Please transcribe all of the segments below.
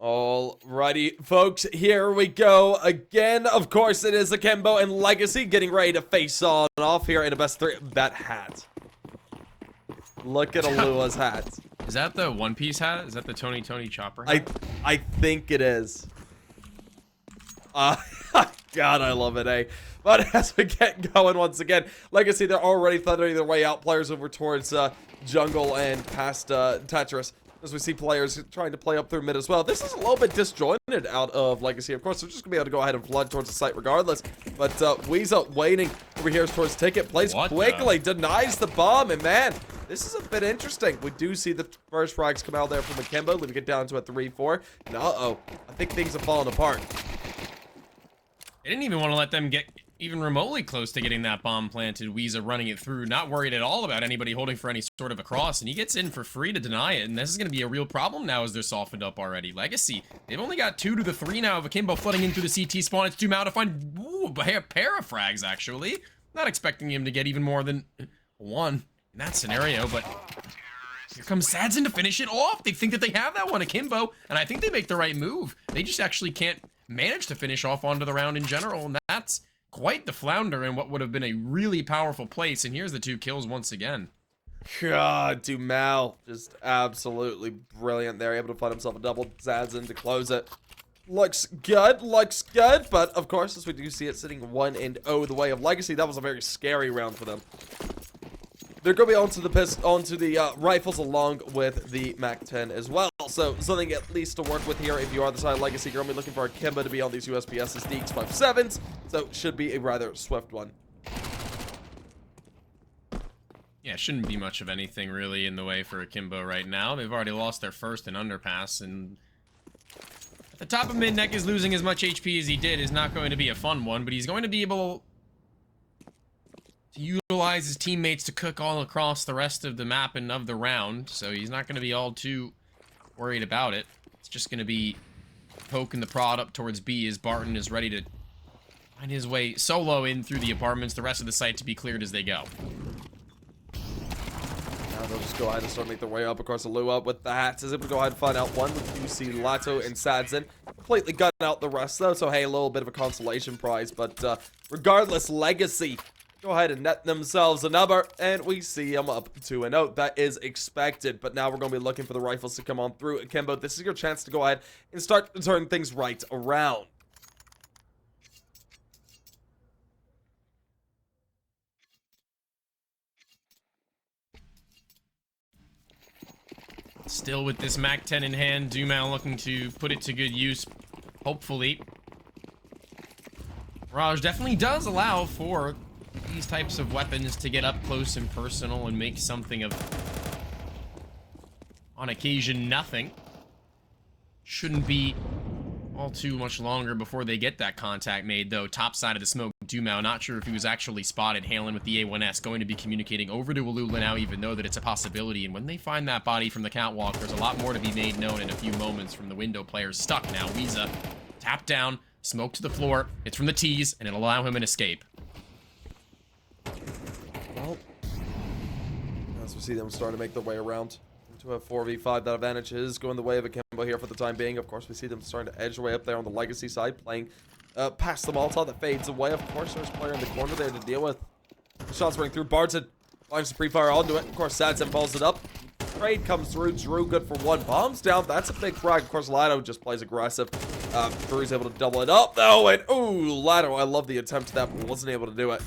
Alrighty, folks, here we go again. Of course, it is Akimbo and Legacy getting ready to face on off here in a best 3. That hat. Look at Alua's hat. Is that the One Piece hat? Is that the Tony Chopper hat? I think it is. God, I love it, eh? But as we get going once again, Legacy, they're already thundering their way out. Players over towards Jungle and past Tetris. As we see players trying to play up through mid as well. This is a little bit disjointed out of Legacy. Of course, they're just going to be able to go ahead and flood towards the site regardless. But Weasel waiting over here towards Ticket. Plays quickly, denies the bomb. And man, this is a bit interesting. We do see the first frags come out there from Akimbo, leaving it down to a 3-4. And uh-oh, I think things have fallen apart. They didn't even want to let them get even remotely close to getting that bomb planted. Weeza running it through, not worried at all about anybody holding for any sort of a cross, and he gets in for free to deny it, and this is going to be a real problem now as they're softened up already. Legacy, they've only got 2 to the 3 now of Akimbo flooding in through the CT spawn. It's Dumao to find a pair of frags, actually. Not expecting him to get even more than 1 in that scenario, but here comes Sadson to finish it off. They think that they have that one, Akimbo, and I think they make the right move. They just actually can't manage to finish off onto the round in general, and that's quite the flounder in what would have been a really powerful place, and here's the 2 kills once again. God, Dumao, just absolutely brilliant there, able to find himself a double. Zadson to close it. Looks good, but of course, as we do see it sitting 1-0 the way of Legacy, that was a very scary round for them. They're going to be onto the rifles along with the MAC-10 as well. So something at least to work with here if you are the side of Legacy. You're going to be looking for Akimbo to be on these USB SSD X57s. So should be a rather swift one. Yeah, shouldn't be much of anything really in the way for Akimbo right now. They've already lost their first in underpass, and at the top of mid, Neck is losing as much HP as he did is not going to be a fun one, but he's going to be able to utilize his teammates to cook all across the rest of the map and of the round, so he's not going to be all too worried about it. It's just going to be poking the prod up towards B as Barton is ready to find his way solo in through the apartments, the rest of the site to be cleared as they go. Now they'll just go ahead and start making their way up across the Lua with the hats. Is able to go ahead and find out one with UC, Lato, and Sadson. Completely gun out the rest though, so hey, a little bit of a consolation prize, but regardless, Legacy go ahead and net themselves a number, and we see them up 2-0. That is expected, but now we're going to be looking for the rifles to come on through. Akimbo, this is your chance to go ahead and start to turn things right around. Still with this MAC-10 in hand, Dumao looking to put it to good use, hopefully. Raj definitely does allow for these types of weapons to get up close and personal and make something of, on occasion, nothing. Shouldn't be all too much longer before they get that contact made, though. Top side of the smoke, Dumao, not sure if he was actually spotted. Halen with the A1S going to be communicating over to Alula now, even though that it's a possibility. And when they find that body from the catwalk, there's a lot more to be made known in a few moments from the window players. Stuck now. Weeza tapped down, smoke to the floor. It's from the T's, and it'll allow him an escape. Well, as we see them starting to make their way around into a 4v5, that advantage is going the way of Akimbo here for the time being. Of course, we see them starting to edge their way up there on the Legacy side, playing past the Molotov that fades away. Of course, there's a player in the corner there to deal with. The shots ring through. Barton finds the pre-fire onto it. Of course, Sadson follows it up. Trade comes through. Drew good for 1. Bombs down. That's a big frag. Of course, Lato just plays aggressive. Drew's able to double it up, though. And, ooh, Lato, I love the attempt to that, but wasn't able to do it.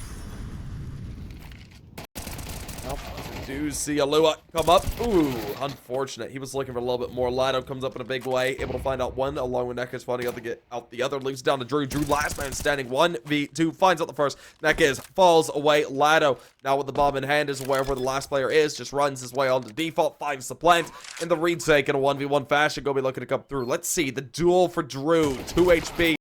Do see Alua come up. Ooh, unfortunate. He was looking for a little bit more. Lato comes up in a big way, able to find out one, along with Nekis finding out to get out the other. Leaves down to Drew. Drew, last man standing, 1v2, finds out the first. Nekis falls away. Lato, now with the bomb in hand, is aware of where the last player is, just runs his way on to default, finds the plant, in the retake in a 1v1 fashion. Go be looking to come through. Let's see, the duel for Drew, 2 HP.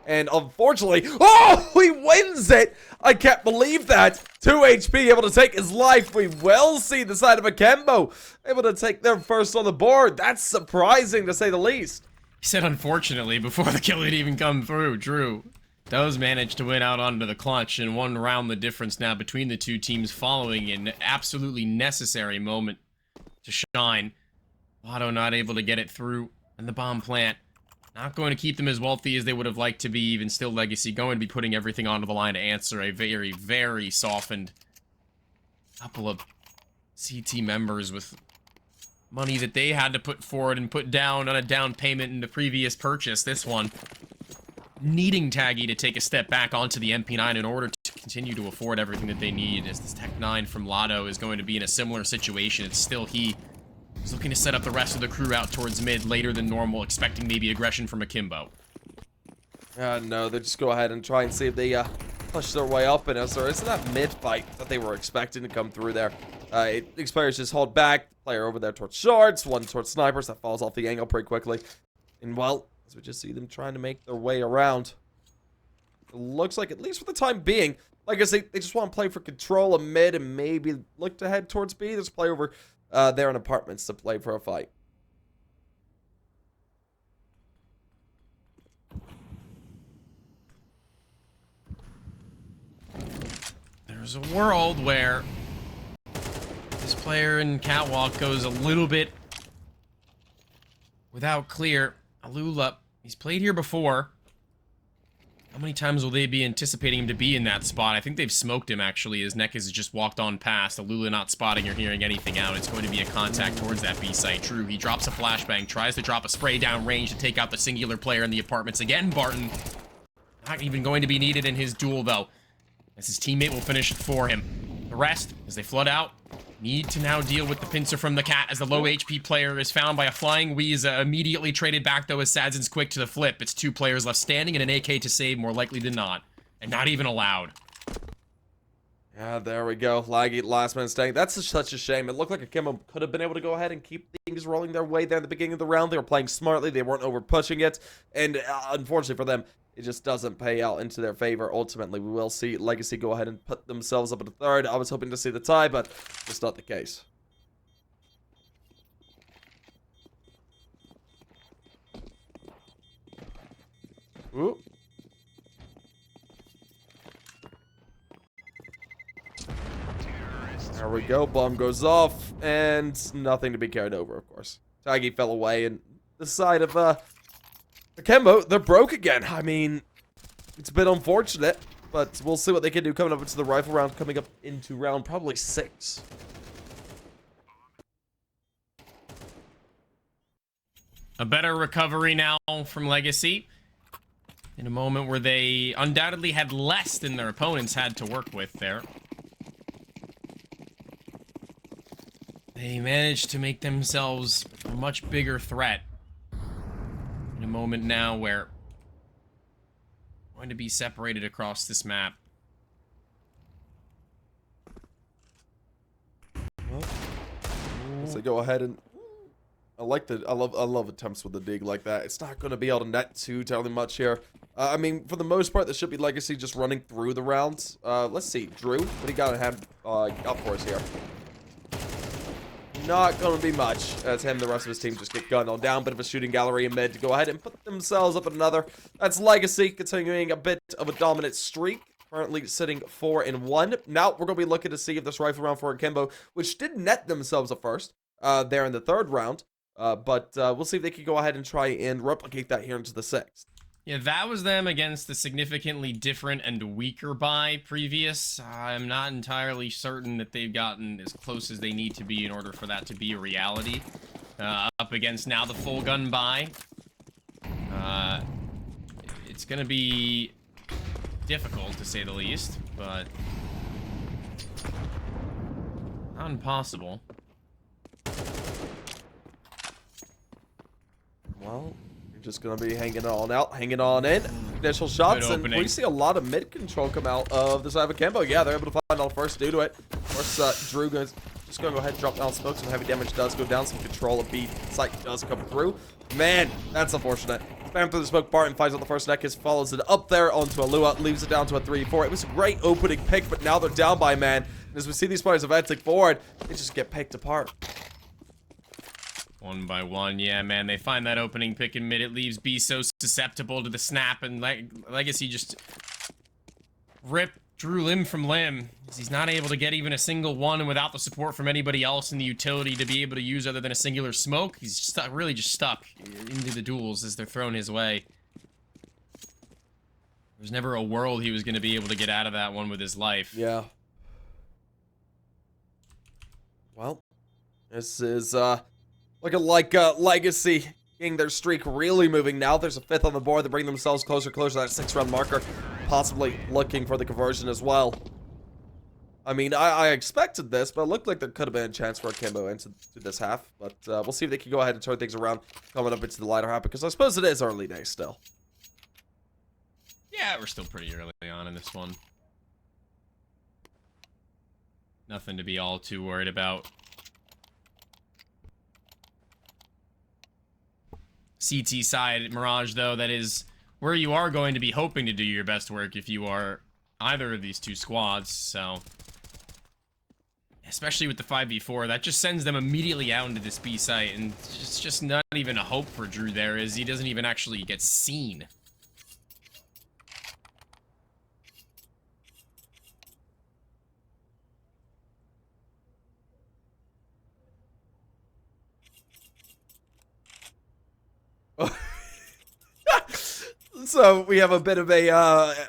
And unfortunately, oh, he wins it. I can't believe that. 2 HP, able to take his life. We will see the side of Akimbo able to take their first on the board. That's surprising, to say the least. He said unfortunately before the kill had even come through. Drew does manage to win out onto the clutch, and 1 round the difference now between the 2 teams following an absolutely necessary moment to shine. Lato not able to get it through, and the bomb plant Not going to keep them as wealthy as they would have liked to be, even still Legacy going to be putting everything onto the line to answer a very, very softened couple of CT members with money that they had to put forward and put down on a down payment in the previous purchase. This one needing Taggy to take a step back onto the MP9 in order to continue to afford everything that they need, as this Tech 9 from Lotto is going to be in a similar situation. It's still he. He's looking to set up the rest of the crew out towards mid later than normal, expecting maybe aggression from Akimbo. No, they just go ahead and try and see if they push their way up in us, or isn't that mid-fight that they were expecting to come through there? Expires just hold back, player over there towards shorts, one towards snipers, that falls off the angle pretty quickly. And well, as we just see them trying to make their way around. It looks like, at least for the time being, like I say, they just want to play for control of mid and maybe look to head towards B. There's a play over there in apartments to play for a fight. There's a world where this player in Catwalk goes a little bit without clear. Alula, he's played here before. How many times will they be anticipating him to be in that spot? I think they've smoked him, actually. His neck has just walked on past. Alula not spotting or hearing anything out. It's going to be a contact towards that B site. True, he drops a flashbang, tries to drop a spray down range to take out the singular player in the apartments. Again, Barton. Not even going to be needed in his duel, though, as his teammate will finish it for him. The rest, as they flood out, need to now deal with the pincer from the cat, as the low HP player is found by a flying Weeza, immediately traded back though as Sadzin's quick to the flip. It's 2 players left standing and an AK to save, more likely than not. And not even allowed. Yeah, there we go. Laggy, last man standing. That's such a shame. It looked like Akimbo could have been able to go ahead and keep things rolling their way there at the beginning of the round. They were playing smartly. They weren't over pushing it. And unfortunately for them, it just doesn't pay out into their favor. Ultimately, we will see Legacy go ahead and put themselves up at a third. I was hoping to see the tie, but it's not the case. Ooh. There we go. Bomb goes off, and nothing to be carried over, of course. Taggy fell away, and the side of Akimbo, they're broke again. I mean, it's a bit unfortunate, but we'll see what they can do coming up into the rifle round, coming up into round probably 6. A better recovery now from Legacy. In a moment where they undoubtedly had less than their opponents had to work with there. They managed to make themselves a much bigger threat. In a moment now where we're going to be separated across this map. Well, so go ahead and I love attempts with the dig like that. It's not going to be able to net too terribly much here. I mean, for the most part, this should be Legacy just running through the rounds. Let's see, Drew, what do you got to have up for us here? Not going to be much, as him and the rest of his team just get gunned on down. Bit of a shooting gallery in mid to go ahead and put themselves up at another. That's Legacy continuing a bit of a dominant streak. Currently sitting 4-1. Now we're going to be looking to see if this rifle round for Akimbo, which did net themselves a first there in the 3rd round. But we'll see if they can go ahead and try and replicate that here into the 6th. Yeah, that was them against the significantly different and weaker buy previous. I'm not entirely certain that they've gotten as close as they need to be in order for that to be a reality. Up against now the full gun buy. It's going to be difficult, to say the least, but not impossible. Well, you're just going to be hanging on in. Initial shots, and we see a lot of mid control come out of the side of Akimbo. Yeah, they're able to find all first due to it. Of course, Drew just going to go ahead and drop down smoke. Some heavy damage does go down. Some control of B site does come through. Man, that's unfortunate. Spam through the smoke. Barton finds out the first neck. Follows it up there onto Alua. Leaves it down to a 3-4. It was a great opening pick, but now they're down by a man. And as we see these players advancing forward, they just get picked apart. One by one, yeah, man. They find that opening pick in mid. It leaves B so susceptible to the snap, and Legacy just rip Drew limb from limb. He's not able to get even a single one without the support from anybody else in the utility to be able to use other than a singular smoke. He's stuck, really just stuck into the duels as they're thrown his way. There's never a world he was going to be able to get out of that one with his life. Yeah. Well, this is looking like Legacy getting their streak really moving now. There's a 5th on the board. They bring themselves closer to that 6-round marker. Possibly looking for the conversion as well. I mean, I expected this, but it looked like there could have been a chance for Akimbo into this half. But we'll see if they can go ahead and turn things around coming up into the latter half, because I suppose it is early days still. Yeah, we're still pretty early on in this one. Nothing to be all too worried about. CT side, Mirage, though, that is where you are going to be hoping to do your best work if you are either of these two squads, so... Especially with the 5v4, that just sends them immediately out into this B site, and it's just not even a hope for Drew there, as he doesn't even actually get seen. So we have a bit of a,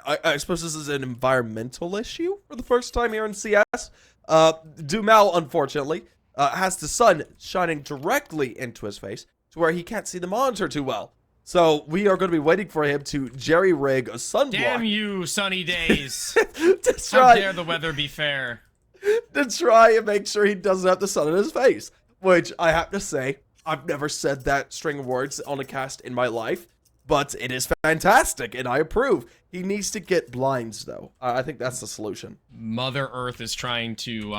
I suppose this is an environmental issue for the first time here in CS. Dumao, unfortunately, has the sun shining directly into his face to where he can't see the monitor too well. So we are going to be waiting for him to jerry-rig a sunblock. Damn you, sunny days. How dare the weather be fair. To try and make sure he doesn't have the sun in his face. Which, I have to say, I've never said that string of words on a cast in my life. But it is fantastic, and I approve. He needs to get blinds, though. I think that's the solution. Mother Earth is trying to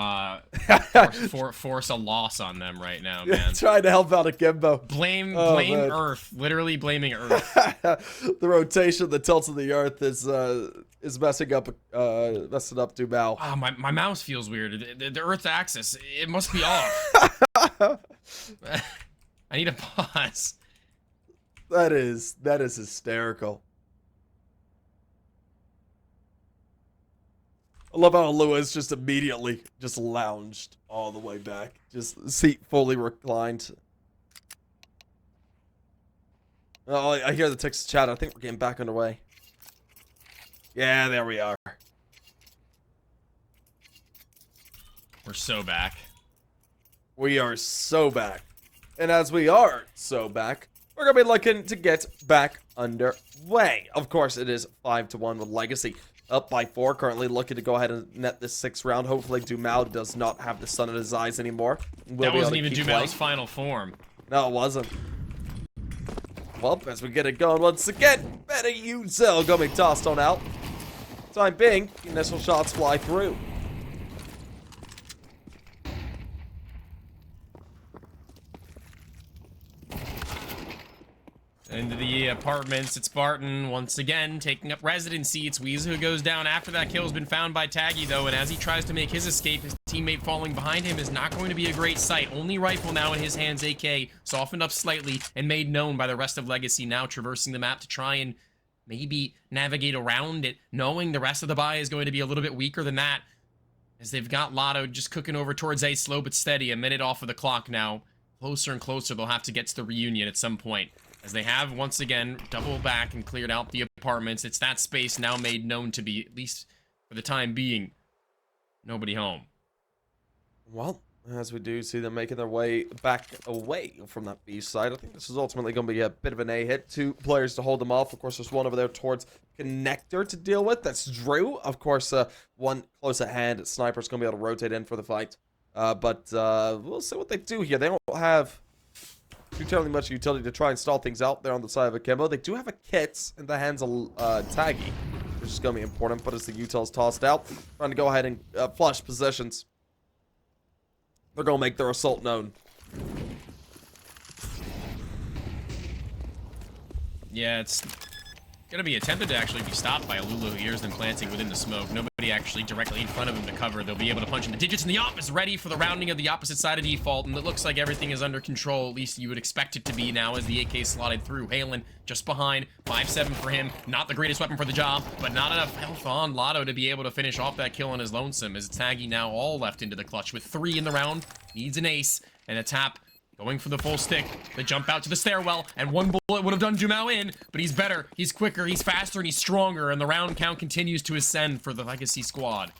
force a loss on them right now, man. Trying to help out Akimbo. Blame Earth. Literally blaming Earth. The rotation, the tilt of the Earth is messing up Dumao. Oh, my mouse feels weird. The Earth's axis, it must be off. I need a pause. That is hysterical. I love how Lewis just immediately just lounged all the way back. Just seat fully reclined. Oh, I hear the text chat. I think we're getting back underway. Yeah, there we are. We're so back. We are so back. And as we are so back, we're going to be looking to get back underway. Of course, it is 5-1 with Legacy. Up by 4, currently looking to go ahead and net this 6th round. Hopefully, Dumao does not have the sun in his eyes anymore. That wasn't even Dumao's final form. No, it wasn't. Well, as we get it going once again, better Uzel going to be tossed on out. Time being, initial shots fly through. Into the apartments, it's Barton once again taking up residency. It's Weezer who goes down after that kill has been found by Taggy, though, and as he tries to make his escape, his teammate falling behind him is not going to be a great sight. Only rifle now in his hands, AK, softened up slightly and made known by the rest of Legacy, now traversing the map to try and maybe navigate around it, knowing the rest of the buy is going to be a little bit weaker than that, as they've got Lotto just cooking over towards A, slow but steady, a minute off of the clock now. Closer and closer, they'll have to get to the reunion at some point. As they have, once again, doubled back and cleared out the apartments. It's that space now made known to be, at least for the time being, nobody home. Well, as we do see them making their way back away from that B side, I think this is ultimately going to be a bit of an A hit. 2 players to hold them off. Of course, there's one over there towards Connector to deal with. That's Drew. Of course, one close at hand. Sniper's going to be able to rotate in for the fight. But we'll see what they do here. They don't have too terribly much utility to try and stall things out there on the side of Akimbo. They do have a kit in the hands of Taggy, which is going to be important. But as the util's tossed out, trying to go ahead and flush positions. They're going to make their assault known. Yeah, gonna be attempted to actually be stopped by Alula, who hears them planting within the smoke. Nobody actually directly in front of him to cover. They'll be able to punch in the digits, and the op is ready for the rounding of the opposite side of default, and it looks like everything is under control. At least you would expect it to be now as the AK slotted through. Halen just behind, 5-7 for him. Not the greatest weapon for the job, but not enough health on Lotto to be able to finish off that kill on his lonesome, as Taggy now all left into the clutch with 3 in the round. Needs an ace and a tap. Going for the full stick. They jump out to the stairwell, and one bullet would have done Jumao in, but he's better, he's quicker, he's faster, and he's stronger, and the round count continues to ascend for the Legacy squad.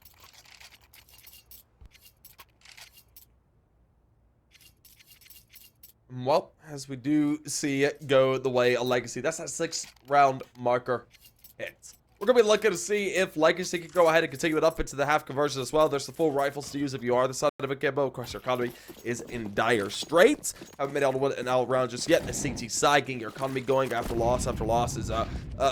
Well, as we do see it go the way of Legacy, that's that 6th round marker hits. We're going to be looking to see if Legacy can go ahead and continue it up into the half conversion as well. There's the full rifles to use if you are the side of Akimbo. Of course, your economy is in dire straits. Haven't been able to win an out round just yet. The CT side, getting your economy going after loss is a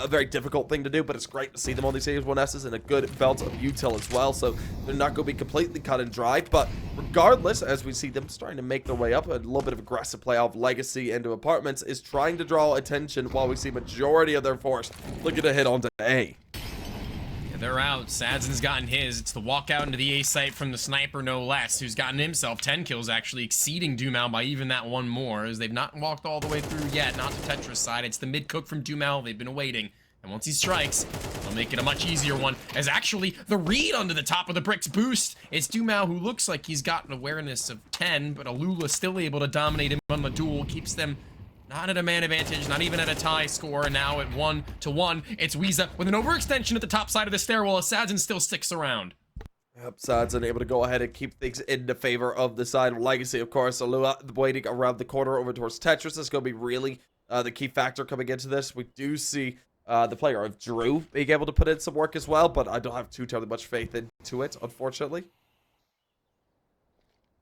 very difficult thing to do, but it's great to see them on these Series 1Ss and a good belt of util as well. So they're not going to be completely cut and dry, but regardless, as we see them starting to make their way up, a little bit of aggressive play of Legacy into apartments is trying to draw attention while we see majority of their force looking to hit onto A. They're out. Sadzin's gotten his. It's the walkout into the A site from the sniper, no less, who's gotten himself 10 kills, actually exceeding Dumao by even that one more, as they've not walked all the way through yet. Not to Tetra's side. It's the mid-cook from Dumao they've been awaiting. And once he strikes, they'll make it a much easier one, as actually the read onto the top of the bricks boost. It's Dumao, who looks like he's got an awareness of 10, but Alula still able to dominate him on the duel, keeps them not at a man advantage, not even at a tie score, and now at 1-1. It's Weeza with an overextension at the top side of the stairwell as Sadzin still sticks around. Yep, Sadzin able to go ahead and keep things in the favor of the side of Legacy. Of course, Alua waiting around the corner over towards Tetris is going to be really the key factor coming into this. We do see the player of Drew being able to put in some work as well, but I don't have too terribly much faith into it, unfortunately.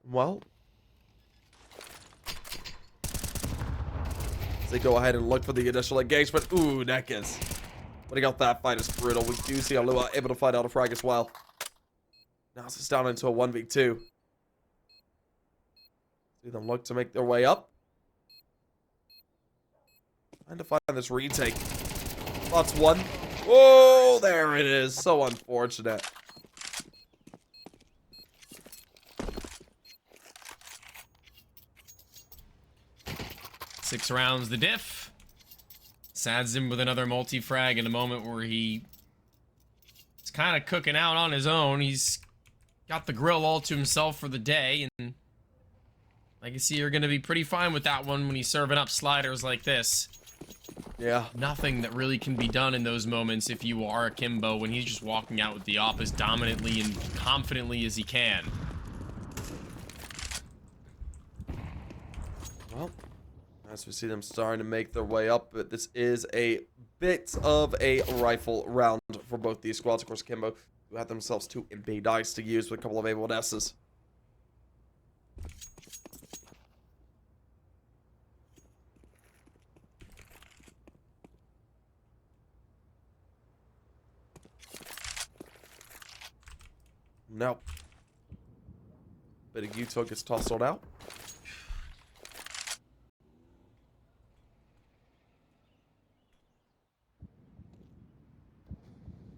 Well, they go ahead and look for the initial engagement. Ooh, Nekis. Putting out that fight is brutal. We do see Alua able to find out a frag as well. Now it's down into a 1v2. See them look to make their way up. Trying to find this retake. That's one. Oh, there it is. So unfortunate. Six rounds the diff. Sadzin with another multi-frag in a moment where he's kind of cooking out on his own. He's got the grill all to himself for the day, and Legacy are going to be pretty fine with that one when he's serving up sliders like this. Yeah. Nothing that really can be done in those moments if you are Akimbo, when he's just walking out with the op as dominantly and confidently as he can. Well, as we see them starting to make their way up, but this is a bit of a rifle round for both these squads. Of course, Akimbo, who had themselves 2 MP dice to use with a couple of A1Ss. No. Bit of util gets tossed on out.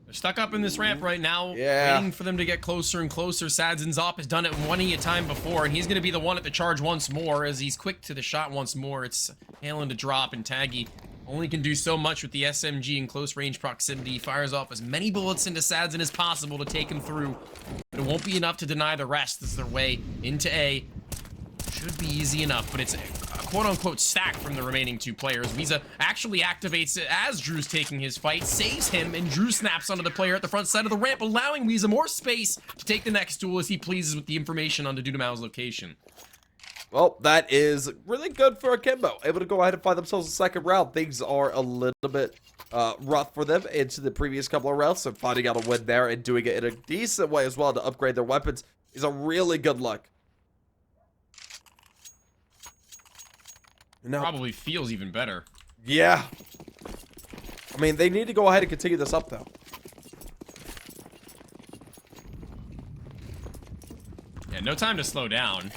They're stuck up in this ramp right now, yeah, waiting for them to get closer and closer. Sadzin's op has done it one at a time before, and he's going to be the one at the charge once more, as he's quick to the shot once more. It's Halen to drop, and Taggy only can do so much with the SMG in close range proximity. He fires off as many bullets into Sadzin as possible to take him through, but it won't be enough to deny the rest as their way into A. Should be easy enough, but it's a quote-unquote stack from the remaining 2 players. Weeza actually activates it as Drew's taking his fight, saves him, and Drew snaps onto the player at the front side of the ramp, allowing Weeza more space to take the next duel as he pleases with the information onto Dudamo's location. Well, that is really good for Akimbo. Able to go ahead and find themselves a second round. Things are a little bit rough for them into the previous couple of rounds, so finding out a win there and doing it in a decent way as well to upgrade their weapons is a really good look. Now, probably feels even better. Yeah. I mean, they need to go ahead and continue this up, though. Yeah, no time to slow down.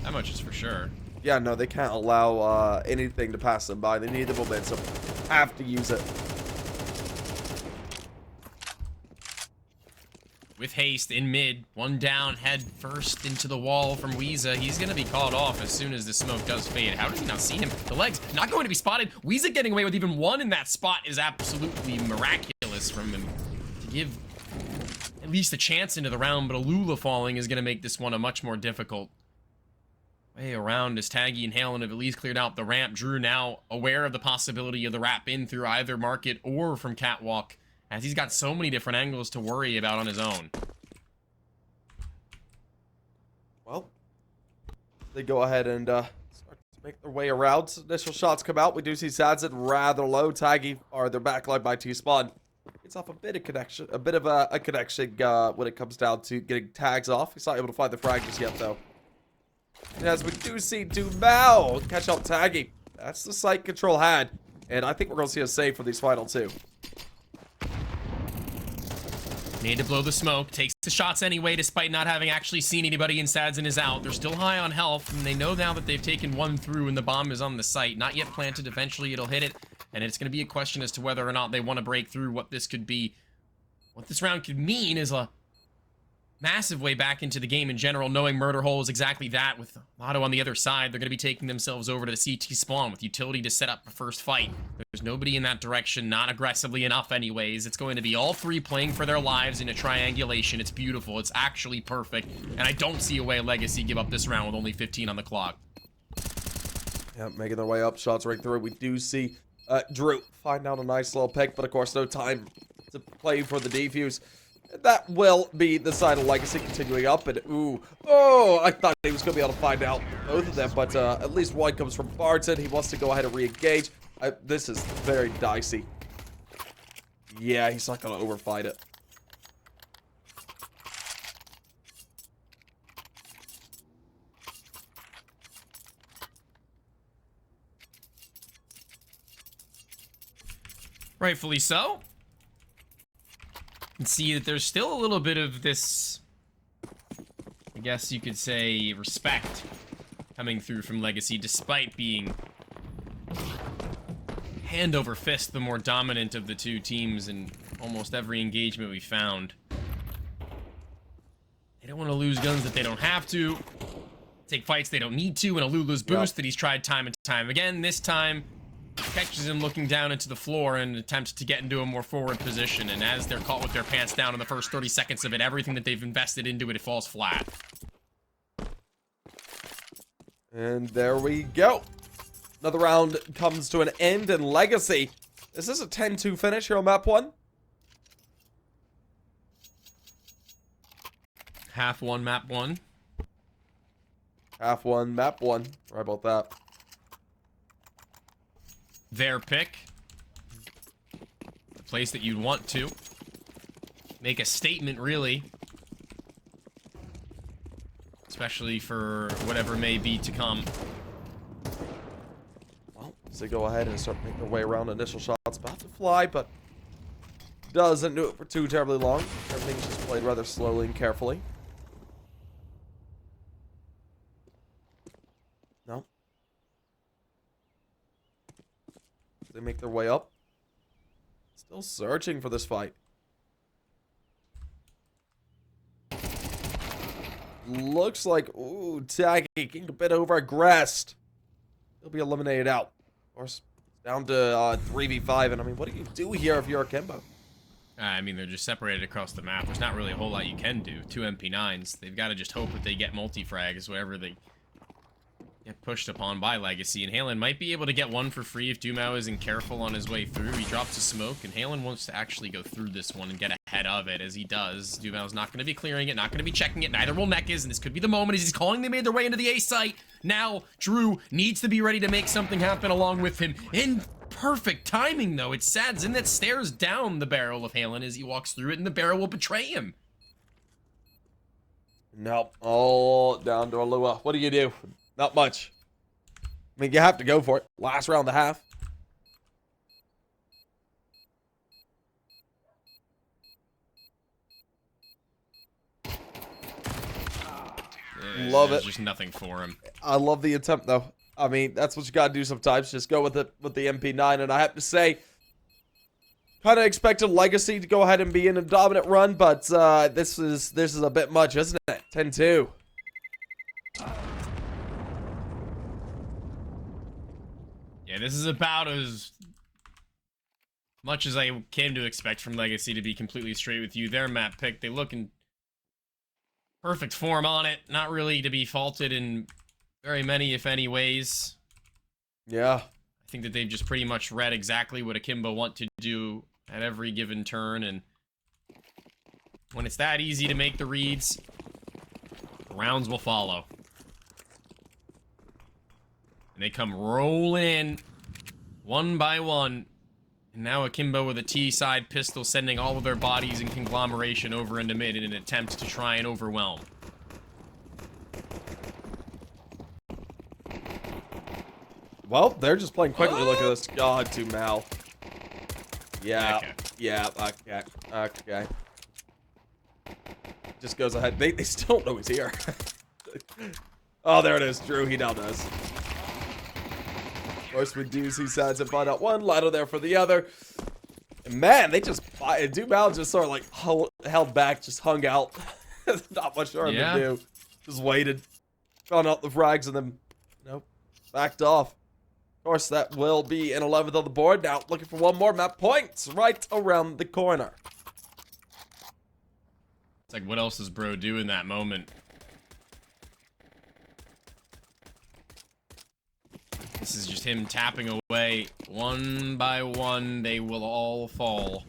That much is for sure. Yeah, no, they can't allow anything to pass them by. They need the momentum. have to use it. With haste in mid, one down, head first into the wall from Weeza. He's going to be caught off as soon as the smoke does fade. How does he not see him? The legs not going to be spotted. Weeza getting away with even one in that spot is absolutely miraculous from him to give at least a chance into the round, but Alula falling is going to make this one a much more difficult way around as Taggy and Halen have at least cleared out the ramp. Drew now aware of the possibility of the wrap in through either market or from Catwalk, as he's got so many different angles to worry about on his own. Well, they go ahead and start to make their way around. Initial shots come out. We do see Sadson rather low. Taggy are their backline by T-Spawn. Gets off a bit of connection, a connection when it comes down to getting tags off. He's not able to find the frag just yet, though. And as we do see Dumao catch out Taggy. That's the site control had. And I think we're going to see a save for these final two. Need to blow the smoke, takes the shots anyway, despite not having actually seen anybody, and Sadson is out. They're still high on health, and they know now that they've taken one through and the bomb is on the site. Not yet planted, eventually it'll hit it, and it's going to be a question as to whether or not they want to break through. What this could be, what this round could mean is a massive way back into the game in general, knowing Murder Hole is exactly that. With Lotto on the other side, they're going to be taking themselves over to the CT spawn with utility to set up a first fight. There's nobody in that direction, not aggressively enough anyways. It's going to be all three playing for their lives in a triangulation. It's beautiful. It's actually perfect. And I don't see a way Legacy give up this round with only 15 on the clock. Yeah, making their way up. Shots right through. We do see Drew find out a nice little pick, but of course no time to play for the defuse. That will be the side of Legacy continuing up, and ooh, oh, I thought he was going to be able to find out both of them, but at least one comes from Barton. He wants to go ahead and re-engage. This is very dicey. Yeah, he's not going to overfight it. Rightfully so. And see that there's still a little bit of this, I guess you could say, respect coming through from Legacy, despite being hand over fist the more dominant of the two teams in almost every engagement we found. They don't want to lose guns that they don't have to, take fights they don't need to, and Alula's boost that he's tried time and time again. This time, catches him looking down into the floor and attempts to get into a more forward position, and as they're caught with their pants down in the first 30 seconds of it, everything that they've invested into it falls flat. And there we go. Another round comes to an end, and Legacy. Is this a 10-2 finish here on map 1? Half one, map 1. Half 1, map 1. Right about that. Their pick. The place that you'd want to make a statement, really. Especially for whatever may be to come. Well, as they go ahead and start making their way around, initial shots about to fly, but doesn't do it for too terribly long. Everything's just played rather slowly and carefully. No. They make their way up. Still searching for this fight. Looks like, ooh, Taggy getting a bit over-aggressed. He'll be eliminated out. Of course, down to 3v5, and I mean, what do you do here if you're Akimbo? I mean, they're just separated across the map. There's not really a whole lot you can do. 2 MP9s. They've got to just hope that they get multi-frags wherever they get pushed upon by Legacy, and Halen might be able to get one for free if Dumao isn't careful on his way through. He drops a smoke, and Halen wants to actually go through this one and get ahead of it. As he does, Dumao's not going to be clearing it, not going to be checking it, neither will Nekaz, and this could be the moment as he's calling they made their way into the A site. Now, Drew needs to be ready to make something happen along with him. In perfect timing, though, it's Sadson that stares down the barrel of Halen as he walks through it, and the barrel will betray him. Nope, all down to Alua. What do you do? Not much. I mean, you have to go for it. Last round and a half. Love it. There's just nothing for him. I love the attempt, though. I mean, that's what you gotta do sometimes. Just go with it with the MP9. And I have to say, kind of expected Legacy to go ahead and be in a dominant run, but this is a bit much, isn't it? 10-2. Yeah, this is about as much as I came to expect from Legacy, to be completely straight with you. Their map pick, they look in perfect form on it. Not really to be faulted in very many, if any, ways. Yeah. I think that they've just pretty much read exactly what Akimbo want to do at every given turn, and when it's that easy to make the reads, rounds will follow. And they come rolling in, one by one. And now Akimbo with a T-side pistol, sending all of their bodies in conglomeration over into mid in an attempt to try and overwhelm. Well, they're just playing quickly. Look at this. God, to Mal. Yeah. Okay. Yeah. Okay. Okay. Just goes ahead. They still don't know he's here. Oh, there it is. Drew, he now does. Of course, we do see sides and find out one. Lado there for the other. And man, they just... Mal just sort of like held back, just hung out. Not much for him to do. Just waited. Found out the frags and then, nope, backed off. Of course, that will be an 11th on the board. Now, looking for one more map points right around the corner. It's like, what else does bro do in that moment? This is just him tapping away. One by one, they will all fall.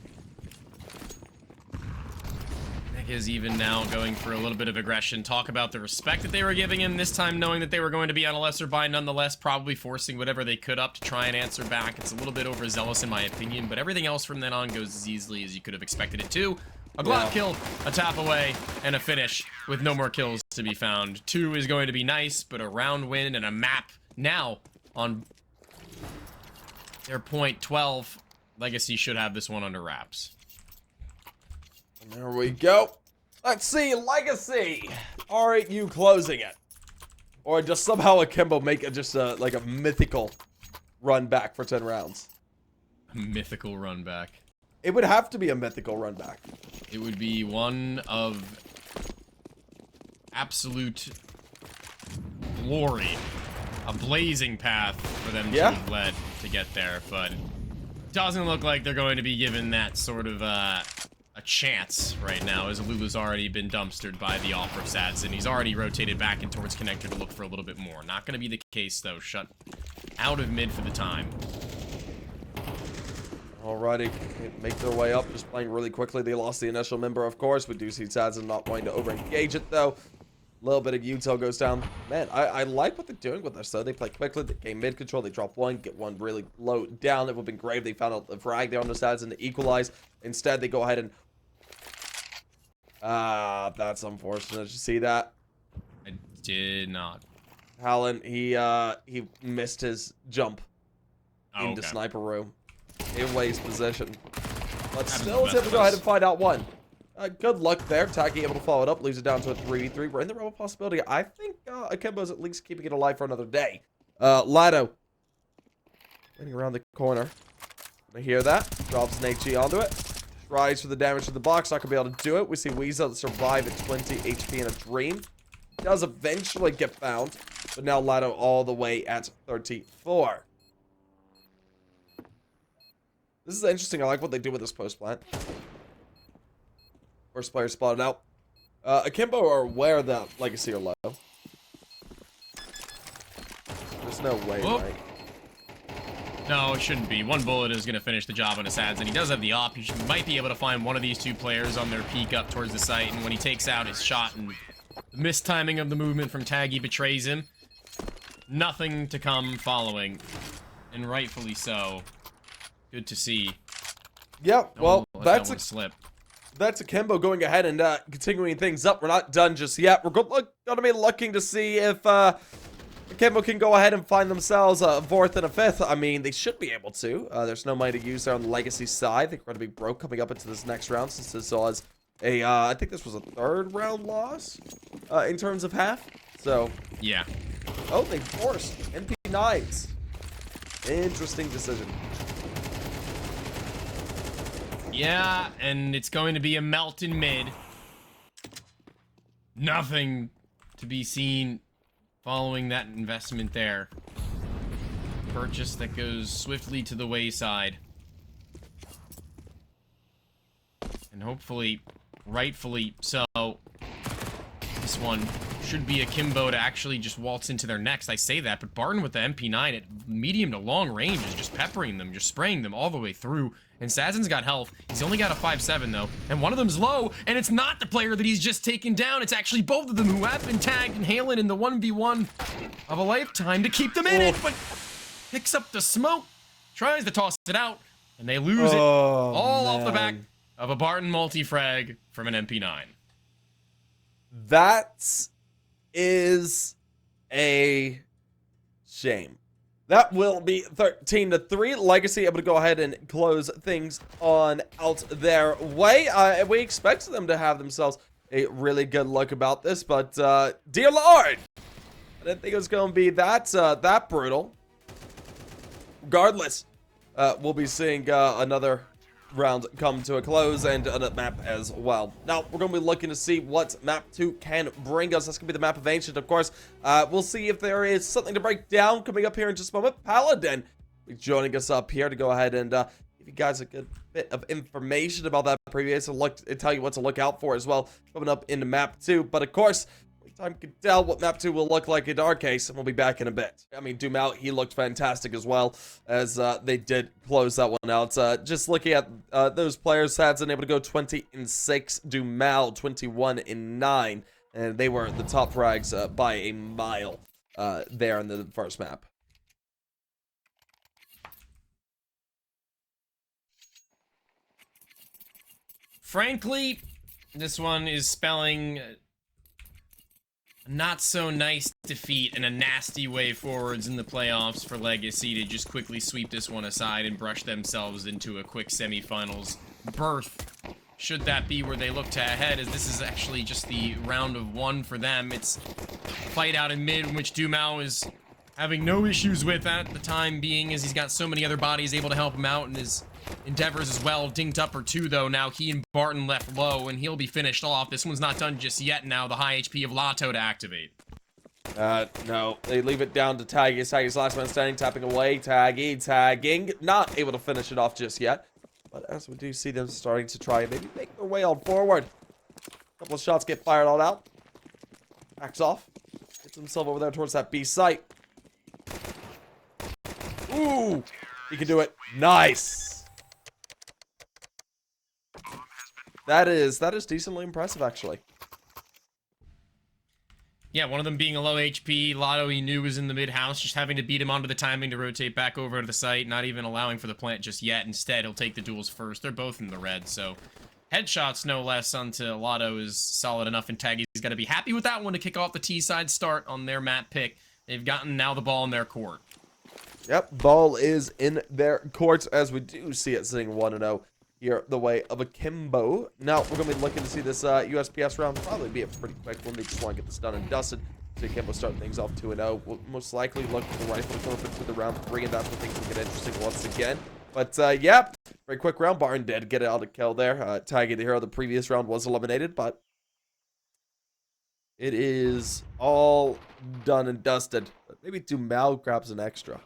Nick is even now going for a little bit of aggression. Talk about the respect that they were giving him, this time knowing that they were going to be on a lesser buy nonetheless, probably forcing whatever they could up to try and answer back. It's a little bit overzealous in my opinion, but everything else from then on goes as easily as you could have expected it to. A Glock kill, a tap away, and a finish with no more kills to be found. 2 is going to be nice, but a round win and a map now on their point 12. Legacy should have this one under wraps. And there we go. Let's see, Legacy. Are you closing it? Or does somehow Akimbo make it just like a mythical run back for 10 rounds? A mythical run back. It would have to be a mythical run back. It would be one of absolute glory. A blazing path for them to have led to get there, but it doesn't look like they're going to be given that sort of a chance right now, as Lulu's already been dumpstered by the offer of Sads, and he's already rotated back in towards Connector to look for a little bit more. Not going to be the case, though. Shut out of mid for the time. Alrighty, make their way up, just playing really quickly. They lost the initial member, of course. We do see Sads not wanting to over-engage it, though. A little bit of util goes down. Man, I like what they're doing with this, though. They play quickly, they gain mid-control, they drop one, get one really low down. It would have been great if they found out the frag there on the Sads and to equalize. Instead, they go ahead and... that's unfortunate. Did you see that? I did not. Hallen, he missed his jump into sniper room. In Way's position. But still is able to go ahead and find out one. Good luck there. Taki able to follow it up. Leaves it down to a 3v3. We're in the realm of possibility. I think Akimbo's at least keeping it alive for another day. Lado. Waiting around the corner. I hear that. Drops an HE onto it. Tries for the damage to the box. Not going to be able to do it. We see Weasel survive at 20 HP in a dream. Does eventually get found. But now Lado all the way at 34. This is interesting. I like what they do with this post plant. First player spotted out. Akimbo are aware that Legacy are low. There's no way, right? No, it shouldn't be. One bullet is going to finish the job on his ads, and he does have the op. He might be able to find one of these two players on their peek up towards the site, and when he takes out his shot and the mistiming of the movement from Taggy betrays him, nothing to come following, and rightfully so. Good to see. Yeah, well, that's a slip. That's Akimbo going ahead and continuing things up. We're not done just yet. We're going to be looking to see if Akimbo can go ahead and find themselves a 4th and a 5th. I mean, they should be able to. There's no money to use there on the Legacy side. They're going to be broke coming up into this next round, since this was a, I think this was a 3rd round loss in terms of half. So, yeah. Oh, they forced NP MP9s. Interesting decision. Yeah, and it's going to be a melt in mid. Nothing to be seen following that investment there. Purchase that goes swiftly to the wayside. And hopefully, rightfully so, this one should be Akimbo to actually just waltz into their next. I say that, but Barton with the MP9 at medium to long range is just peppering them, just spraying them all the way through. And Sazzin's got health. He's only got a 5-7 though, and one of them's low, and it's not the player that he's just taken down. It's actually both of them who have been tagged and hailing in the 1v1 of a lifetime to keep them in it, but picks up the smoke, tries to toss it out, and they lose it all off the back of a Barton multi-frag from an MP9. That is a shame. That will be 13-3. Legacy able to go ahead and close things on out their way. We expected them to have themselves a really good look about this, but dear Lord, I didn't think it was going to be that brutal. Regardless, we'll be seeing another round come to a close and a map as well. Now, we're going to be looking to see what map 2 can bring us. That's going to be the map of Ancient, of course. We'll see if there is something to break down coming up here in just a moment. Paladin will be joining us up here to go ahead and give you guys a good bit of information about that previous and tell you what to look out for as well coming up into map 2. But of course, time can tell what map 2 will look like in our case, and we'll be back in a bit. I mean, Doom Out, he looked fantastic as well, as they did close that one out. Just looking at those players' stats, and able to go 20-6, Doom Out 21-9, and they were the top frags by a mile there in the first map. Frankly, this one is spelling not so nice defeat and a nasty way forwards in the playoffs for Legacy to just quickly sweep this one aside and brush themselves into a quick semifinals berth. Should that be where they look to head, as this is actually just the round of 1 for them. It's a fight out in mid in which Dumao is having no issues with at the time being, as he's got so many other bodies able to help him out in his endeavors as well. Dinked up or 2 though. Now he and Barton left low, and he'll be finished off. This one's not done just yet. Now the high HP of Lato to activate. No, they leave it down to Taggy. Taggy's last man standing, tapping away. Taggy, tagging, not able to finish it off just yet. But as we do see them starting to try and maybe make their way on forward. A couple of shots get fired all out. Backs off. Gets himself over there towards that B site. Ooh, he can do it. Nice. That is decently impressive, actually. Yeah, one of them being a low HP. Lotto he knew was in the mid-house, just having to beat him onto the timing to rotate back over to the site, not even allowing for the plant just yet. Instead, he'll take the duels first. They're both in the red, so headshots no less onto Lotto is solid enough, and Taggy's got to be happy with that one to kick off the T-side start on their map pick. They've gotten now the ball in their court. Yep, ball is in their court as we do see it sitting 1-0 here the way of Akimbo. Now, we're going to be looking to see this USPS round probably be a pretty quick one. They just want to get this done and dusted. So Akimbo starting things off 2-0. We'll most likely look for the rifle to come up into the round, bringing that where things will get interesting once again. But, yeah, very quick round. Barton did get out of kill there. Taggy, the hero of the previous round, was eliminated, but it is all done and dusted. But maybe Dumao grabs an extra.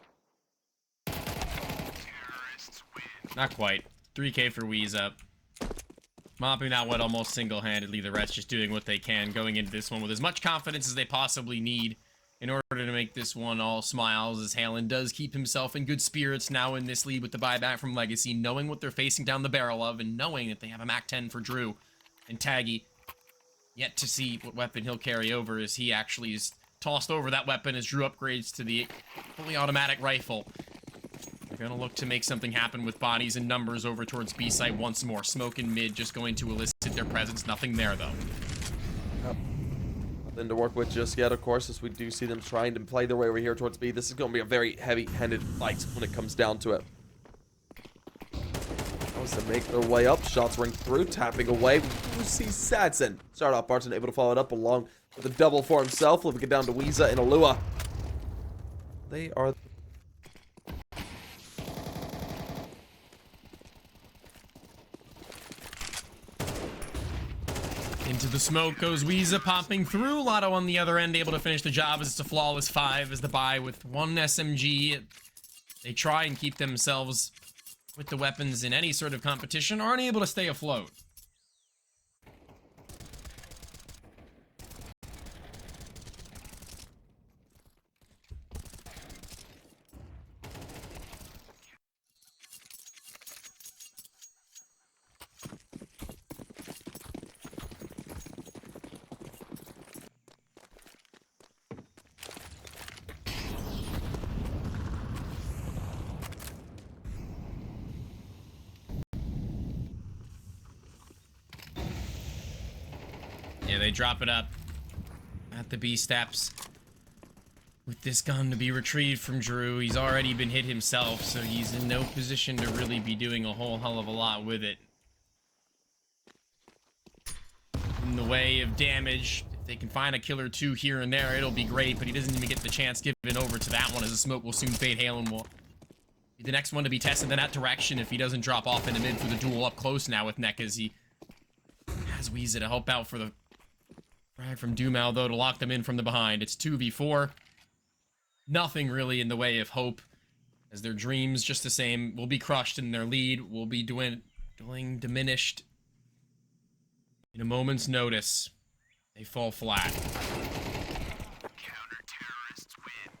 Not quite. 3K for Wheeze up. Mopping that one almost single-handedly. The rest just doing what they can, going into this one with as much confidence as they possibly need in order to make this one all smiles, as Halen does keep himself in good spirits now in this lead with the buyback from Legacy, knowing what they're facing down the barrel of, and knowing that they have a MAC-10 for Drew. And Taggy, yet to see what weapon he'll carry over, as he actually is tossed over that weapon as Drew upgrades to the fully automatic rifle. They're going to look to make something happen with bodies and numbers over towards B-site once more. Smoke in mid just going to elicit their presence. Nothing there, though. Yep. Nothing to work with just yet, of course, as we do see them trying to play their way over here towards B. This is going to be a very heavy-handed fight when it comes down to it. Wants to make their way up. Shots ring through, tapping away. We see Sadson start off. Barton able to follow it up along with a double for himself. Flipping it down to Weeza and Alua. They are... Into the smoke goes Weeza, popping through. Lotto on the other end, able to finish the job as it's a flawless 5 as the buy with 1 SMG. They try and keep themselves with the weapons in any sort of competition, aren't able to stay afloat. Yeah, they drop it up at the B steps. With this gun to be retrieved from Drew, he's already been hit himself, so he's in no position to really be doing a whole hell of a lot with it. In the way of damage, if they can find a kill or 2 here and there, it'll be great, but he doesn't even get the chance given over to that one as the smoke will soon fade. Halen will be the next one to be tested in that direction if he doesn't drop off into mid for the duel up close now with Neck as he has Weeza to help out for the frag from Dumau, though, to lock them in from the behind. It's 2v4. Nothing really in the way of hope, as their dreams, just the same, will be crushed and their lead will be dwindling, diminished. In a moment's notice, they fall flat. Counter-terrorists win.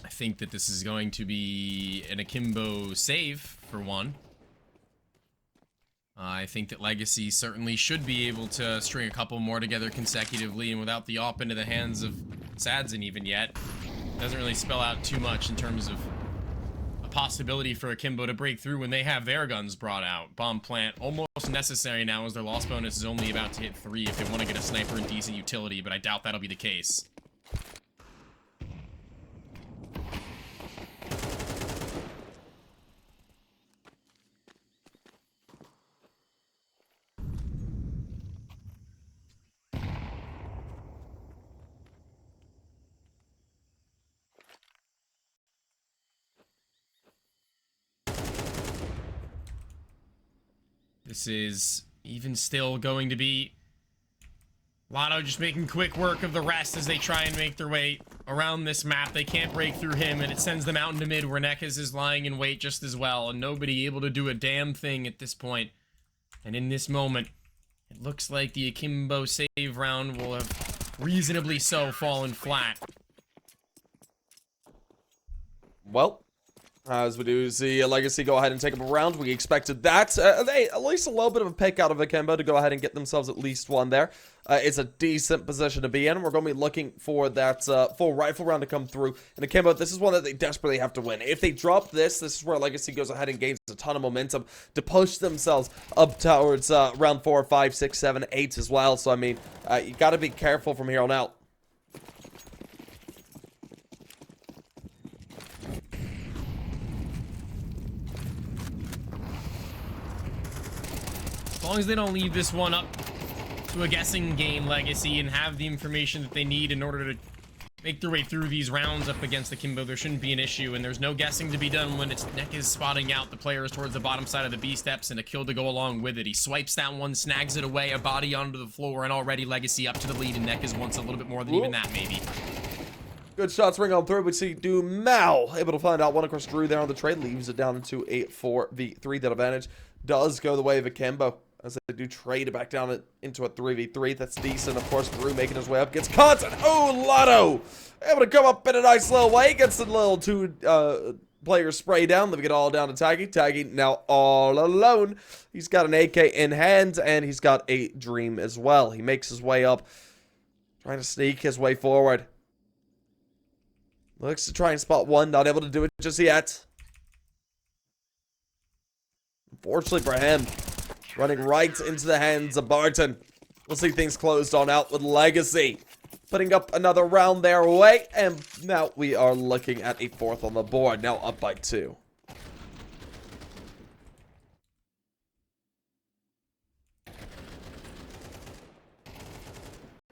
I think that this is going to be an Akimbo save, for one. I think that Legacy certainly should be able to string a couple more together consecutively, and without the op into the hands of Sadzin even yet, doesn't really spell out too much in terms of a possibility for Akimbo to break through when they have their guns brought out. Bomb plant almost necessary now, as their loss bonus is only about to hit 3 if they want to get a sniper and decent utility, but I doubt that'll be the case. This is even still going to be Lotto just making quick work of the rest as they try and make their way around this map. They can't break through him, and it sends them out into mid where Nekas is lying in wait just as well, and nobody able to do a damn thing at this point. And in this moment, it looks like the Akimbo save round will have reasonably so fallen flat. Well, as we do see Legacy go ahead and take up a round, we expected that. They at least a little bit of a pick out of Akimbo to go ahead and get themselves at least one there. It's a decent position to be in. We're going to be looking for that full rifle round to come through. And Akimbo, this is one that they desperately have to win. If they drop this is where Legacy goes ahead and gains a ton of momentum to push themselves up towards round 4, 5, 6, 7, 8 as well. So, I mean, you got to be careful from here on out. As long as they don't leave this one up to a guessing game, Legacy, and have the information that they need in order to make their way through these rounds up against Akimbo, there shouldn't be an issue, and there's no guessing to be done when its Neck is spotting out the players towards the bottom side of the B steps and a kill to go along with it. He swipes that one, snags it away, a body onto the floor, and already Legacy up to the lead, and Neck is wants a little bit more than even that, maybe. Good shots ring on through. We see Dumau able to find out one across Drew there on the trade, leaves it down into a 4v3. That advantage does go the way of Akimbo, as they do trade it back down into a 3v3. That's decent. Of course, Drew making his way up. Gets caught. Oh, Lotto! Able to come up in a nice little way. Gets the little two-player spray down. Let me get all down to Taggy. Taggy now all alone. He's got an AK in hand, and he's got a Dream as well. He makes his way up, trying to sneak his way forward. Looks to try and spot one. Not able to do it just yet. Unfortunately for him, running right into the hands of Barton. we'll see things closed on out with Legacy. Putting up another round their way, and now we are looking at a 4th on the board, now up by 2.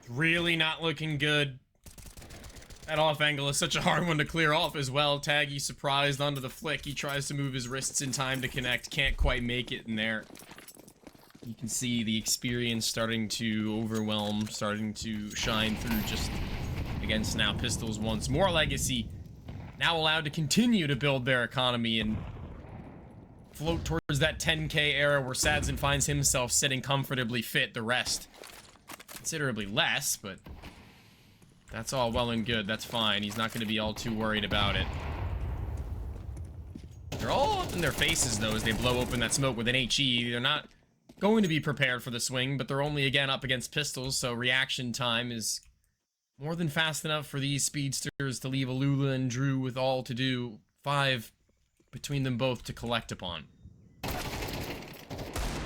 Really not looking good. That off angle is such a hard one to clear off as well. Taggy surprised onto the flick. He tries to move his wrists in time to connect. Can't quite make it in there. You can see the experience starting to overwhelm, starting to shine through just against now Pistols once more. Legacy now allowed to continue to build their economy and float towards that 10K era where Sadzin finds himself sitting comfortably fit. The rest considerably less, but that's all well and good. That's fine. He's not going to be all too worried about it. They're all up in their faces, though, as they blow open that smoke with an HE. They're not going to be prepared for the swing, but they're only, again, up against Pistols, so reaction time is more than fast enough for these speedsters to leave Alula and Drew with all to do. 5 between them both to collect upon.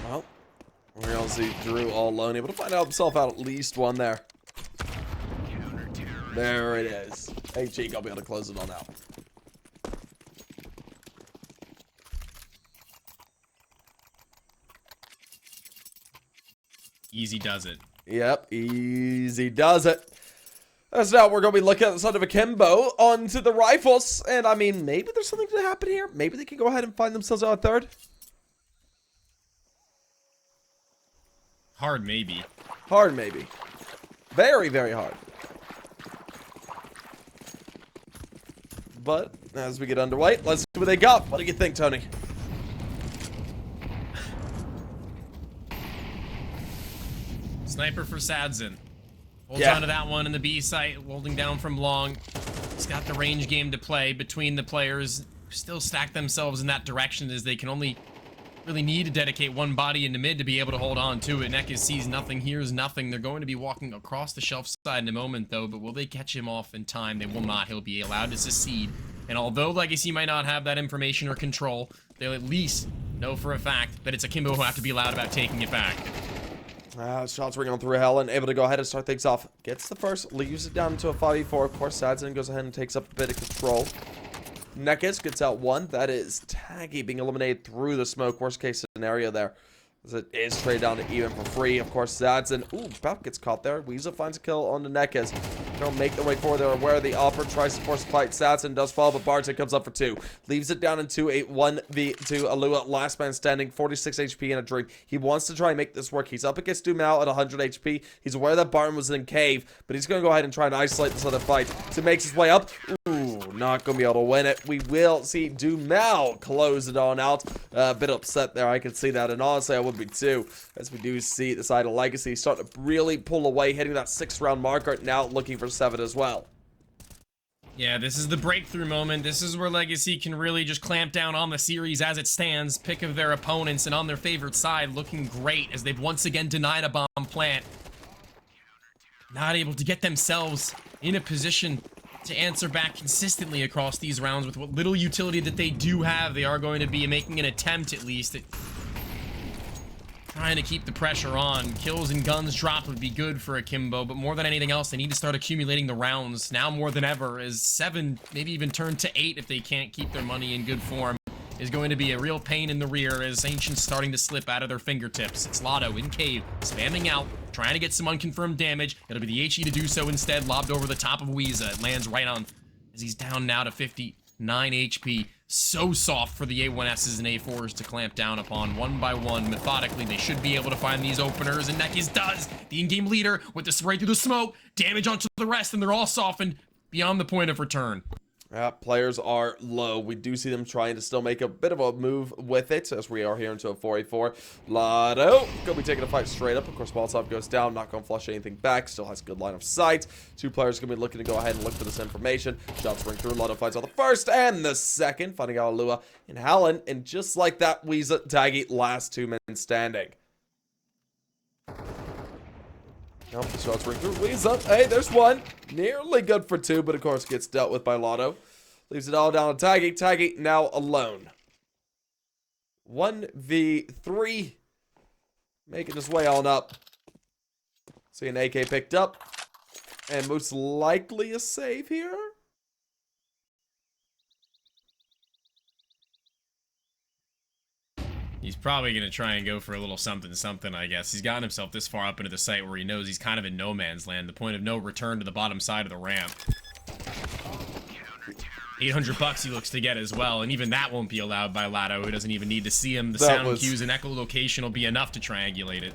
Well, we're going to see Drew all alone, able to find out himself out at least one there. There it is. HE gonna be able to close it on out. Easy does it. Yep, easy does it. That's now we're gonna be looking at the side of Akimbo onto the rifles. And I mean, maybe there's something to happen here. Maybe they can go ahead and find themselves out a 3rd. Hard maybe. Hard maybe. Very, very hard. But as we get underway, let's see what they got. What do you think, Tony? Sniper for Sadzin. Holds Yeah. onto that one in the B site, holding down from long. He's got the range game to play between the players. Still stack themselves in that direction as they can only really need to dedicate one body into mid to be able to hold on to it. Nekis sees nothing, hears nothing. They're going to be walking across the shelf side in a moment, though, but will they catch him off in time? They will not. He'll be allowed to succeed. And although Legacy might not have that information or control, they'll at least know for a fact that it's Akimbo who have to be loud about taking it back. Shots ringing on through Helen, able to go ahead and start things off. Gets the first, leaves it down into a 5v4. Of course, Sadzin goes ahead and takes up a bit of control. Nekis gets out one. That is Taggy being eliminated through the smoke. Worst case scenario there. As it is traded down to even for free. Of course, Sadzin. Ooh, Bap gets caught there. Weasel finds a kill on the Nekis. They'll make their way forward. They're aware of the offer. Tries to force a fight. Sadzin does fall, but Barton comes up for 2. Leaves it down into a 1v2. Alua, last man standing, 46 HP in a drink. He wants to try and make this work. He's up against Dumao at 100 HP. He's aware that Barton was in cave, but he's going to go ahead and try and isolate this other fight. So makes his way up. Ooh, not going to be able to win it. We will see Dumao close it on out. A bit upset there. I can see that, and honestly, I would be too. As we do see the side of Legacy starting to really pull away, hitting that 6th round marker, now looking for 7 as well. Yeah, this is the breakthrough moment. This is where Legacy can really just clamp down on the series as it stands, pick of their opponents, and on their favorite side, looking great as they've once again denied a bomb plant. Not able to get themselves in a position to answer back consistently across these rounds with what little utility that they do have. They are going to be making an attempt, at least, at trying to keep the pressure on. Kills and guns dropped would be good for Akimbo, but more than anything else, they need to start accumulating the rounds now more than ever, as 7, maybe even turn to 8 if they can't keep their money in good form, is going to be a real pain in the rear as Ancient's starting to slip out of their fingertips. It's Lotto in cave, spamming out, trying to get some unconfirmed damage. It'll be the HE to do so instead, lobbed over the top of Weeza. It lands right on as he's down now to 59 HP. So soft for the A1Ss and A4s to clamp down upon one by one. Methodically, they should be able to find these openers, and Nekis does. The in-game leader with this right through the smoke, damage onto the rest, and they're all softened beyond the point of return. Players are low. We do see them trying to still make a bit of a move with it as we are here into a 4v4. Lotto gonna be taking a fight straight up. Of course, Molotov goes down, not gonna flush anything back. Still has good line of sight. 2 players gonna be looking to go ahead and look for this information. Shots ring through. Lotto finds out the first and the second, finding out Alua and Hallen. And just like that, Weeza, Taggy, last 2 men standing. Nope, the shots ring through. Weeza, hey, there's one. Nearly good for 2, but of course gets dealt with by Lotto. Leaves it all down to Taggy. Taggy now alone. 1v3. Making his way on up. See an AK picked up. And most likely a save here. He's probably going to try and go for a little something, I guess. He's gotten himself this far up into the site where he knows he's kind of in no man's land. The point of no return to the bottom side of the ramp. 800 bucks he looks to get as well, and even that won't be allowed by Lado, who doesn't even need to see him. The sound cues and echolocation will be enough to triangulate it.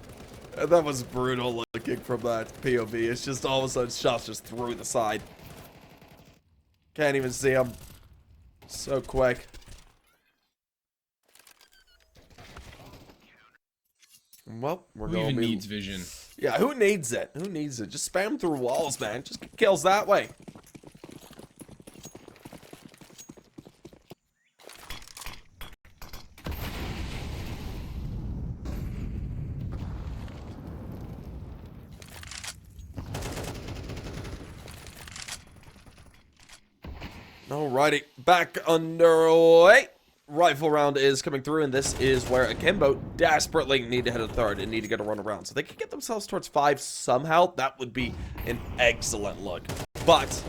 That was brutal looking from that POV. It's just all of a sudden shots just through the side. Can't even see him. So quick. Well, we're going to Who even needs vision? Yeah, who needs it? Who needs it? Just spam through walls, man. Just get kills that way. Alrighty, back underway. Rifle round is coming through, and this is where Akimbo desperately need to hit a third and need to get a run around. So they could get themselves towards 5 somehow. That would be an excellent look. But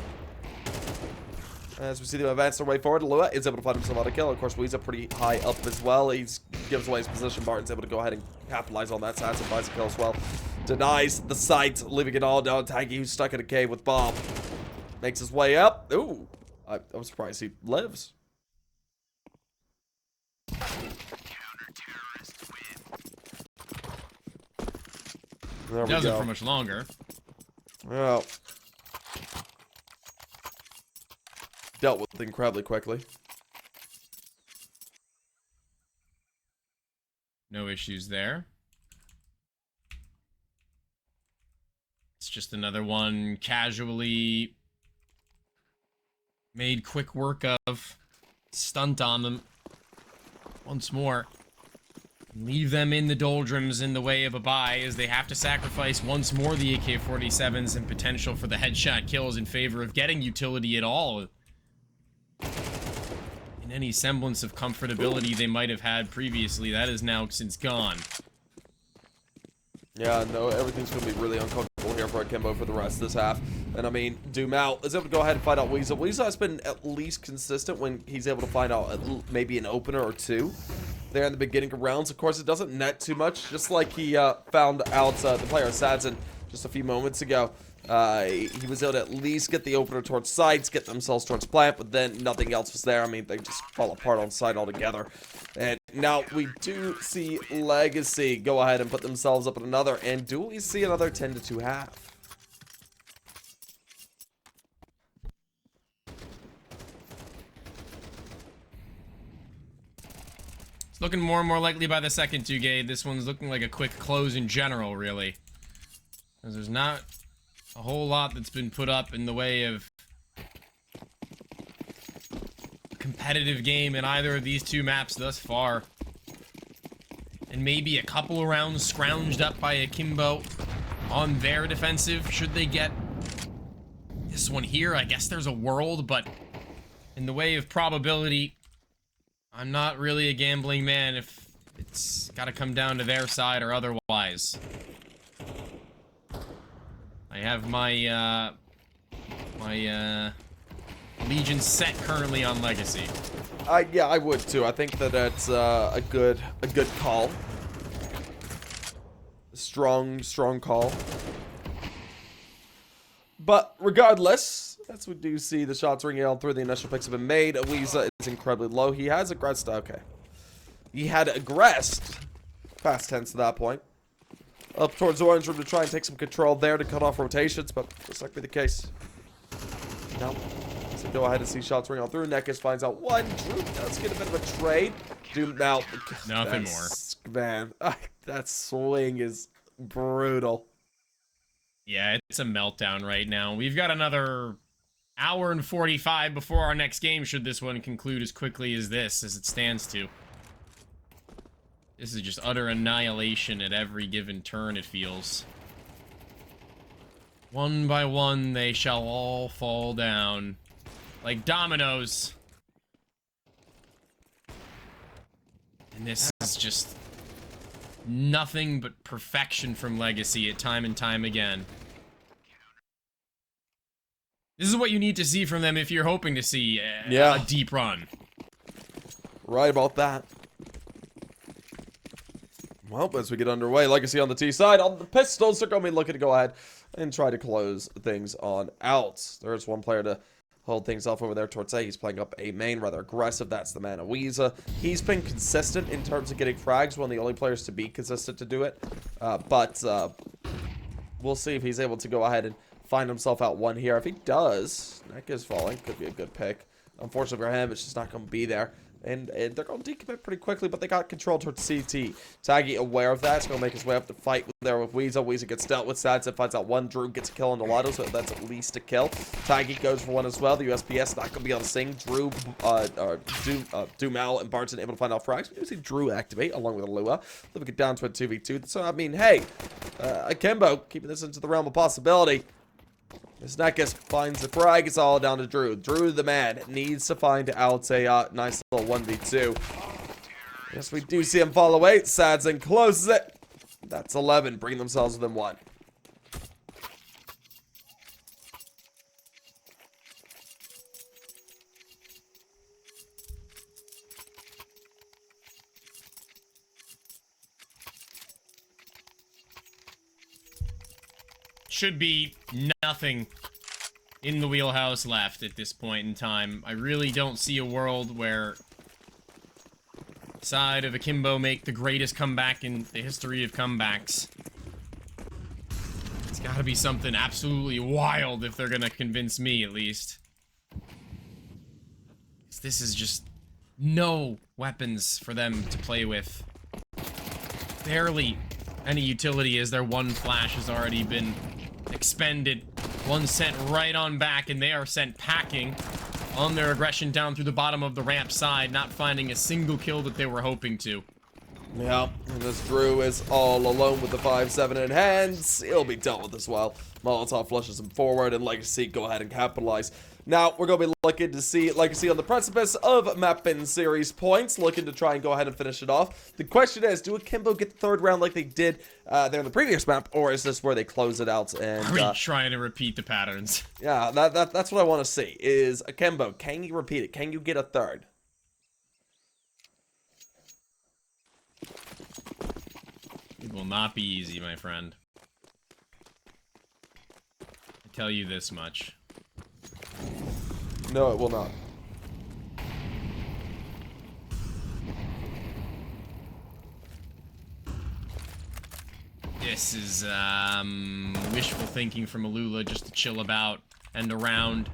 as we see them advance their way forward, Lua is able to find himself out a kill. Of course, Weezer pretty high up as well. He gives away his position. Barton's able to go ahead and capitalize on that. Sansa buys a kill as well. Denies the site, leaving it all down. Taggy, who's stuck in a cave with Bob, makes his way up. Ooh, I'm surprised he lives. There we Doesn't go. for much longer. Well, dealt with incredibly quickly. No issues there. It's just another one casually made quick work of. Stunt on them. Once more. Leave them in the doldrums in the way of a bye, as they have to sacrifice once more the AK-47s and potential for the headshot kills in favor of getting utility at all. In any semblance of comfortability they might have had previously, that is now since gone. Yeah, no, everything's going to be really uncomfortable here for Akimbo for the rest of this half. And I mean, Dumal is able to go ahead and find out Weasel. Weasel has been at least consistent when he's able to find out maybe an opener or two there in the beginning of rounds. Of course, it doesn't net too much, just like he found out the player Sadson just a few moments ago. He was able to at least get the opener towards sides, get themselves towards plant, but then nothing else was there. I mean, they just fall apart on site altogether. And now we do see Legacy go ahead and put themselves up at another. And do we see another 10-2 half? It's looking more and more likely by the second 2 gate. This one's looking like a quick close in general, really. Because there's not a whole lot that's been put up in the way of competitive game in either of these 2 maps thus far. And maybe a couple of rounds scrounged up by Akimbo on their defensive. Should they get this one here, I guess there's a world, but in the way of probability, I'm not really a gambling man if it's got to come down to their side or otherwise. I have my Legion set currently on Legacy. Yeah, I would too. I think that that's a good call. Strong call. But regardless, as we do see the shots ringing out through, the initial picks have been made. Weeza is incredibly low. He has aggressed. Okay. He had aggressed. Past tense at that point. Up towards orange room to try and take some control there to cut off rotations, but this might be the case. No. So go ahead and see shots ring out through. Nekis finds out one. Drew does get a bit of a trade. Doom now. Nothing more. Man, that swing is brutal. Yeah, it's a meltdown right now. We've got another hour and 45 before our next game, should this one conclude as quickly as this, as it stands to. This is just utter annihilation at every given turn, it feels. One by one, they shall all fall down. Like dominoes. And this is just nothing but perfection from Legacy at time and time again. This is what you need to see from them if you're hoping to see a deep run. Right about that. Well, as we get underway, Legacy on the T side, on the pistols, they're going to be looking to go ahead and try to close things on out. There's one player to hold things off over there towards A. He's playing up A main, rather aggressive. That's the man of Weezer. He's been consistent in terms of getting frags, one of the only players to be consistent to do it. But we'll see if he's able to go ahead and find himself out one here. If he does, neck is falling. Could be a good pick. Unfortunately for him, it's just not going to be there. And they're going to decommit pretty quickly, but they got control towards CT. Taggy aware of that. He's going to make his way up to fight there with Weezer. Weezer gets dealt with. Sadson finds out one. Drew gets a kill on the Lotto, so that's at least a kill. Taggy goes for one as well. The USPS not going to be able to sing. Drew, Dumal, and Barton able to find out frags. We do see Drew activate along with Alua. Living it down to a 2v2. So, I mean, hey, Akimbo keeping this into the realm of possibility. This Nekus finds the frag. It's all down to Drew. Drew, the man, needs to find out a nice little 1v2. Yes, we do see him fall away. Sadson closes it. That's 11. Bring themselves within 1. Should be nothing in the wheelhouse left at this point in time. I really don't see a world where side of Akimbo make the greatest comeback in the history of comebacks. It's gotta be something absolutely wild if they're gonna convince me, at least. This is just no weapons for them to play with. Barely any utility, as their one flash has already been expended. One sent right on back, and they are sent packing on their aggression down through the bottom of the ramp side, not finding a single kill that they were hoping to. Yeah, and this Drew is all alone with the 5-7 in hands. He'll be dealt with as well. Molotov flushes him forward, and Legacy go ahead and capitalize. Now, we're going to be looking to see Legacy on the precipice of map bin series points, looking to try and go ahead and finish it off. The question is, do Akimbo get the third round like they did there in the previous map, or is this where they close it out? And are we trying to repeat the patterns? Yeah, that's what I want to see, is Akimbo, can you repeat it? Can you get a third? It will not be easy, my friend. I tell you this much. No, it will not. This is, wishful thinking from Alula, just to chill about and around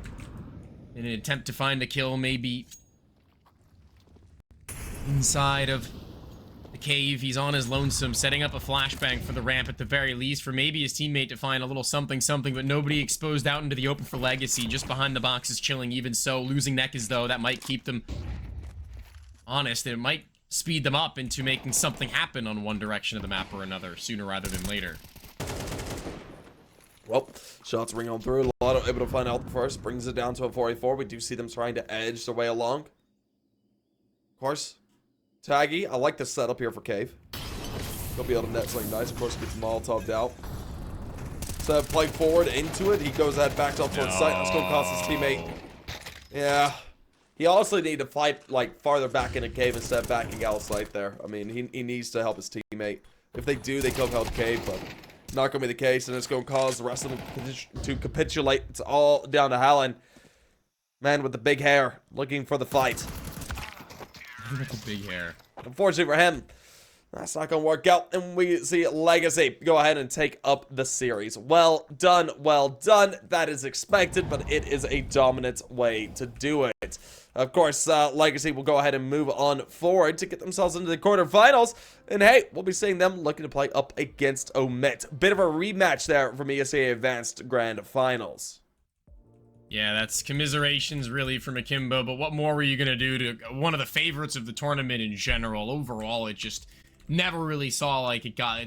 in an attempt to find a kill, maybe inside of the cave. He's on his lonesome, setting up a flashbang for the ramp at the very least, for maybe his teammate to find a little something, but nobody exposed out into the open for Legacy, just behind the boxes, chilling. Even so, losing Nekus, though, that might keep them honest, and it might speed them up into making something happen on one direction of the map or another, sooner rather than later. Well, shots ring on through. Lotto able to find out the first, brings it down to a 44. We do see them trying to edge their way along. Of course, Taggy, I like this setup here for Cave. He'll be able to net something nice. Of course, gets Molotov'd out. So play forward into it. He goes ahead back up towards sight. That's going to cost his teammate. Yeah. He honestly need to fight like farther back in a cave instead of backing out sight there. I mean, he needs to help his teammate. If they do, they come help Cave, but not going to be the case, and it's going to cause the rest of them to capitulate. It's all down to Hallen. Man with the big hair, looking for the fight. With the big hair. Unfortunately for him, that's not going to work out, and we see Legacy go ahead and take up the series. Well done, well done. That is expected, but it is a dominant way to do it. Of course, Legacy will go ahead and move on forward to get themselves into the quarterfinals, and hey, we'll be seeing them looking to play up against Omit. Bit of a rematch there from ESA Advanced Grand Finals. Yeah, that's commiserations really from Akimbo, but what more were you going to do to one of the favorites of the tournament in general? Overall, it just never really saw like it got